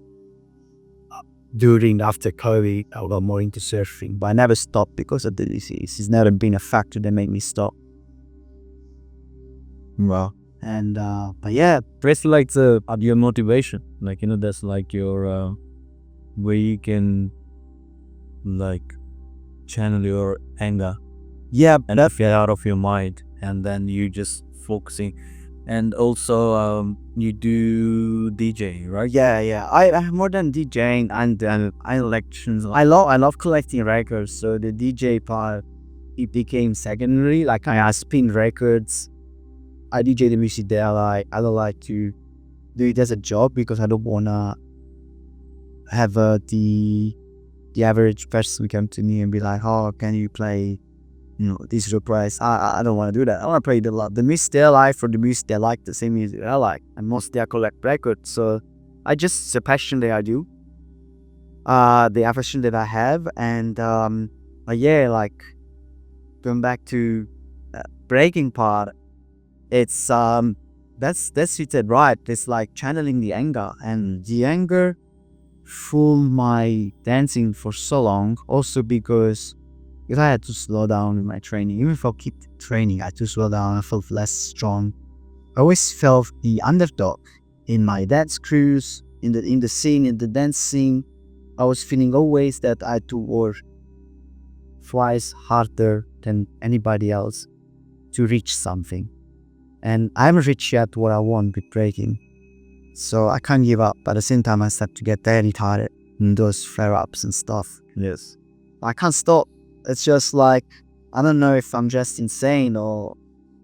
after COVID. I got more into surfing, but I never stopped because of the disease. It's never been a factor that made me stop. Wow. And but yeah, It's like your motivation, like, you know, that's like your where you can like channel your anger. Yeah, and get out of your mind, and then you just focusing. And also you do DJing, right? Yeah. I more than DJing and I elections. I love collecting records. So the DJ part, it became secondary. Like, I spin records. I DJ the music that I like. I don't like to do it as a job because I don't wanna have the average person come to me and be like, "Oh, can you play, this is your price?" I don't want to do that. I want to play the music they like for the music they like, the same music I like. And mostly I collect records, so it's a passion that I do. The affection that I have, and but yeah, like, going back to breaking part, it's that's it right. It's like channeling the anger, and the anger fooled my dancing for so long. Also because I had to slow down in my training. Even if I keep training, I had to slow down. I felt less strong. I always felt the underdog in my dance crews, in the scene, in the dance scene. I was feeling always that I had to work twice harder than anybody else to reach something. And I haven't reached yet what I want with breaking. So I can't give up. But at the same time, I start to get very tired in those flare-ups and stuff. Yes. I can't stop. It's just like, I don't know if I'm just insane or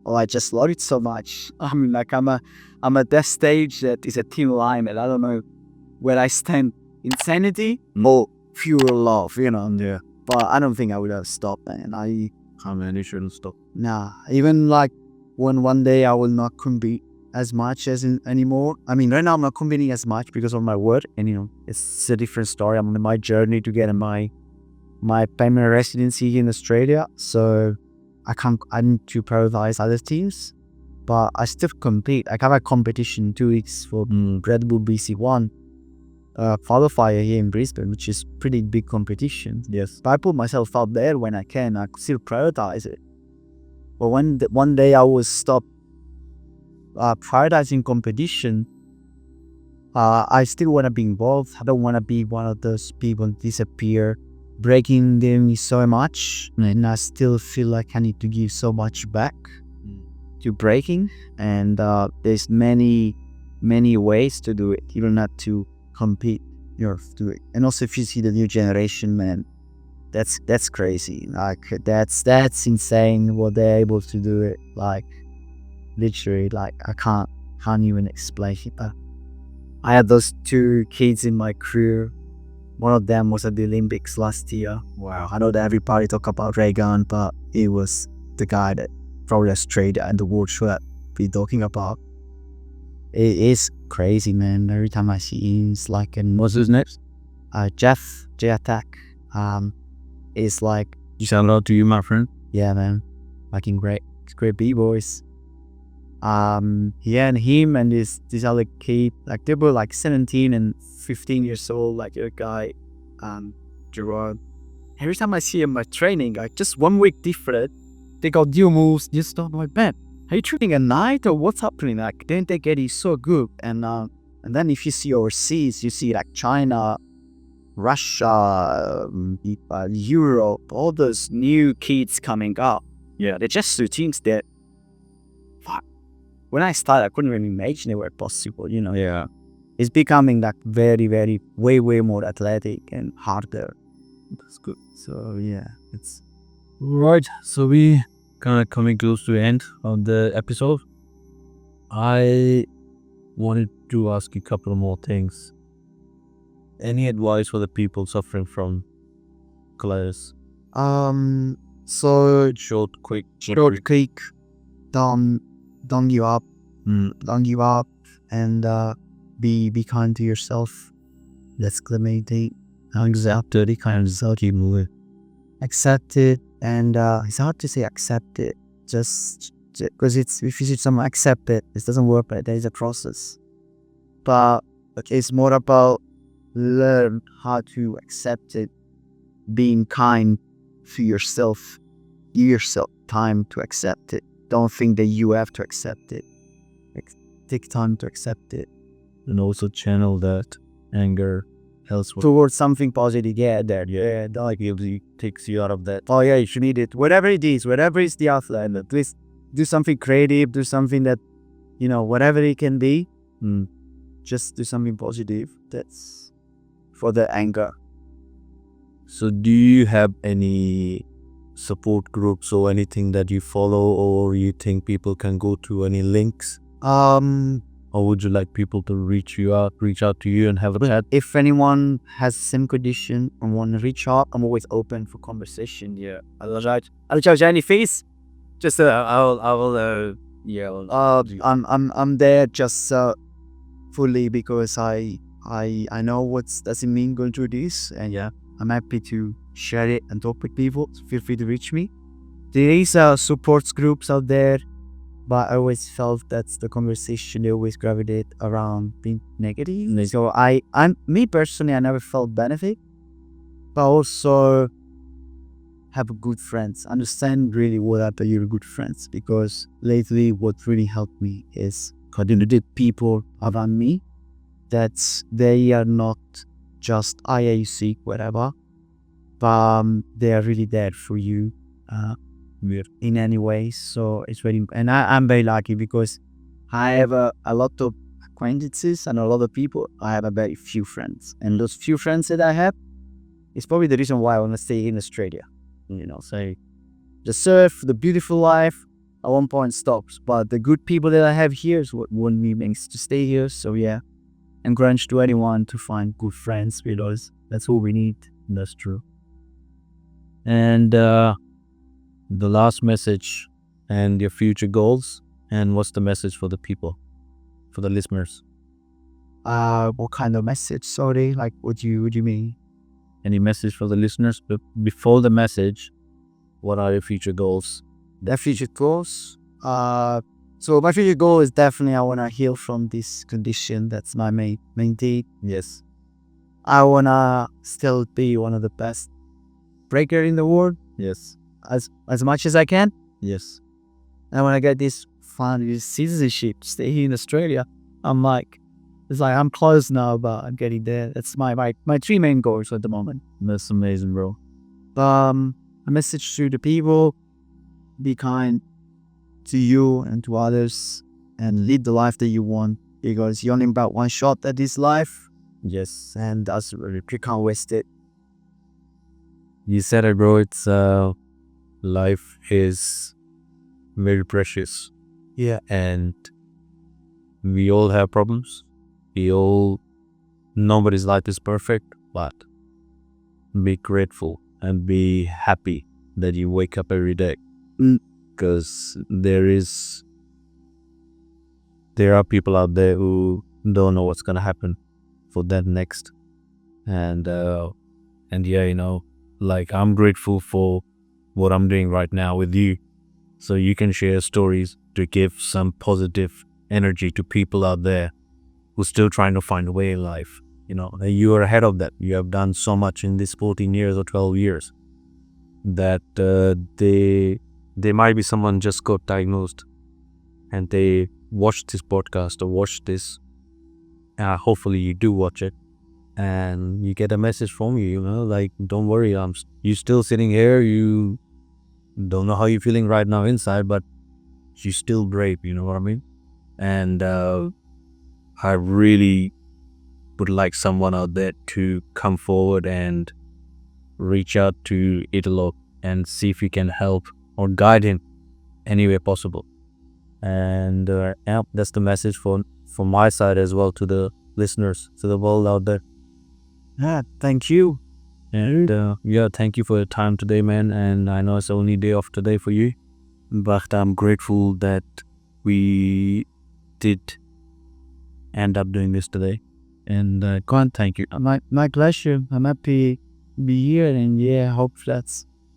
I just love it so much. I mean, like, I'm at that stage that is a thin line, and I don't know where I stand. Insanity or pure love, Yeah. But I don't think I would have stopped, man. You shouldn't stop. Nah, even like when one day I will not compete as much anymore. I mean, right now I'm not competing as much because of my work, and it's a different story. I'm on my journey to get my permanent residency in Australia, so I need to prioritize other teams, but I still compete. I have a competition 2 weeks for Red Bull BC1 qualifier here in Brisbane, which is pretty big competition. Yes. But I put myself out there when I can. I still prioritize it. But when one day I will stop prioritizing competition, I still want to be involved. I don't want to be one of those people disappear. Breaking them so much, and I still feel like I need to give so much back to breaking. And there's many ways to do it. You don't have to compete. You have to do it. And also, if you see the new generation, man, that's crazy. Like, that's insane what they're able to do it. Like, literally, like, I can't even explain it. I had those 2 kids in my crew. One of them was at the Olympics last year. Wow. I know that everybody talk about Reagan, but he was the guy that probably Australia and the world should be talking about. It is crazy, man. Every time I see him, it's like What's his name? Jeff J-Attack. It's like, You sound out to you, my friend. yeah, man, fucking great. It's great B-boys. Yeah, and him and this other kid, like, they were like 17 and 15 years old, like a guy, Gerard. Every time I see him at training, like, just 1 week different, they got new moves. You just don't know, man, are you training at night or what's happening? Like, then they get it so good. And then if you see overseas, you see like China, Russia, Europe, all those new kids coming up. Yeah. They're just routines that, when I started, I couldn't really imagine they were possible, Yeah. It's becoming like very, very, way more athletic and harder. That's good. So yeah, it's Right. So we kind of coming close to the end of the episode. I wanted to ask you a couple more things. Any advice for the people suffering from colitis? So Short, quick. don't give up. Don't give up, and be kind to yourself. Let's clemente. Accept it. Accept it, and it's hard to say accept it. Just because it's if you see someone accept it, it doesn't work. But there is a process. But it's more about learn how to accept it, being kind to yourself. Give yourself time to accept it. Don't think that you have to accept it. Take time to accept it. And also channel that anger elsewhere. Towards something positive. Yeah, that like it takes you out of that. Oh yeah, you should need it. Whatever it is the outlet. At least do something creative. Do something that, whatever it can be. Just do something positive. That's for the anger. So do you have any support groups or anything that you follow, or you think people can go to any links? Or would you like people to reach out to you and have a chat? If anyone has same condition and want to reach out, I'm always open for conversation. Yeah, I'll charge any fees. Just I'm there just fully because I know what does it mean going through this, and yeah, I'm happy to share it and talk with people. So feel free to reach me. There is support groups out there, but I always felt that's the conversation they always gravitate around being negative. So I'm me personally, I never felt benefit, but also have good friends. Understand really what are your good friends, because lately what really helped me is the people around me that they are not just you sick, whatever, but they are really there for you in any way. So it's very, and I'm very lucky because I have a lot of acquaintances and a lot of people. I have a very few friends, and those few friends that I have is probably the reason why I want to stay in Australia. Say the surf, the beautiful life at one point stops, but the good people that I have here is what want me makes to stay here. So yeah, encourage to anyone to find good friends, because that's all we need. That's true. And the last message and your future goals, and what's the message for the people, for the listeners? What kind of message? Sorry, like what do you mean? Any message for the listeners? But before the message, what are your future goals? The future goals? So my future goal is definitely I want to heal from this condition. That's my main thing. Yes. I want to still be one of the best breaker in the world. Yes. As much as I can. Yes. And when I get this citizenship, stay here in Australia, it's like I'm close now, but I'm getting there. That's my three main goals at the moment. That's amazing, bro. A message to the people: be kind to you and to others, and live the life that you want, because you only got one shot at this life. Yes. And that's you can't waste it. You said it, bro. It's life is very precious. Yeah. And we all have problems. Nobody's life is perfect, but be grateful and be happy that you wake up every day. Because there are people out there who don't know what's gonna happen for that next. And yeah, like I'm grateful for what I'm doing right now with you, so you can share stories to give some positive energy to people out there who's still trying to find a way in life. You are ahead of that. You have done so much in this 14 years or 12 years that there might be someone just got diagnosed and they watched this podcast or watched this. Hopefully you do watch it and you get a message from you, like, don't worry, you still sitting here, you don't know how you're feeling right now inside, but you're still brave, you know what I mean? And I really would like someone out there to come forward and reach out to Italo and see if you can help or guide him any way possible. And that's the message from my side as well to the listeners, to the world out there. Yeah, thank you. And thank you for your time today, man. And I know it's the only day off today for you, but I'm grateful that we did end up doing this today. And can't thank you. My pleasure. I'm happy to be here, and yeah, hope that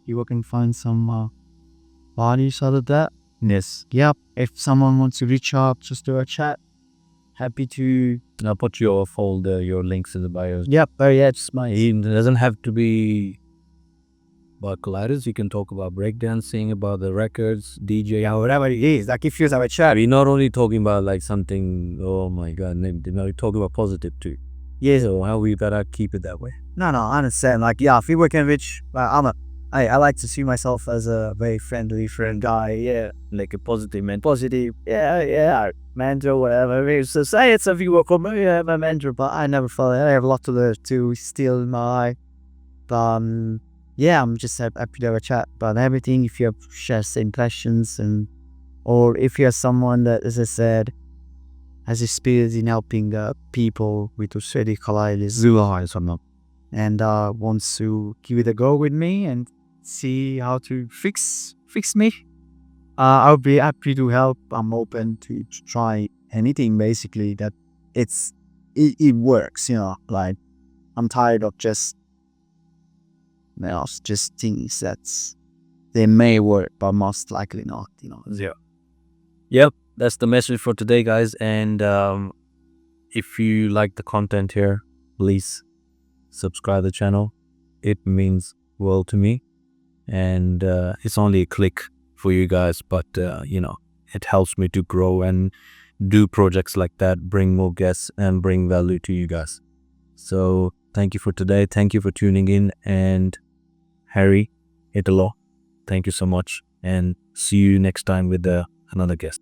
you can find some bodies out of that. Yes. Yep. If someone wants to reach out, just do a chat. Happy to. I'll put your folder, your links in the bio. Yep. Yeah, it's my. It doesn't have to be about colitis. You can talk about breakdancing, about the records, DJing, Whatever it is. Like if you have a chat. We're not only talking about like something, oh my God, we're talking about positive too. Yeah. So how we gotta keep it that way. No, I understand. Like, yeah, if we can reach, I like to see myself as a very friendly friend guy. Yeah, Like a positive man. positive. Yeah, mentor, whatever. So say it's a viewer comment. Yeah, I'm a mentor, but I never felt it. I have a lot to learn to still in my. But yeah, I'm just happy to have a chat about everything. If you have share same questions or if you're someone that, as I said, has experience in helping people with ulcerative colitis, and wants to give it a go with me and see how to fix me, I'll be happy to help. I'm open to try anything basically that it works. Like I'm tired of just things that they may work but most likely not. Yeah. Yep. That's the message for today, guys. And if you like the content here, please subscribe the channel. It means world to me, and it's only a click for you guys, but it helps me to grow and do projects like that, bring more guests and bring value to you guys. So thank you for today. Thank you for tuning in. And Harry, Italo, thank you so much, and see you next time with another guest.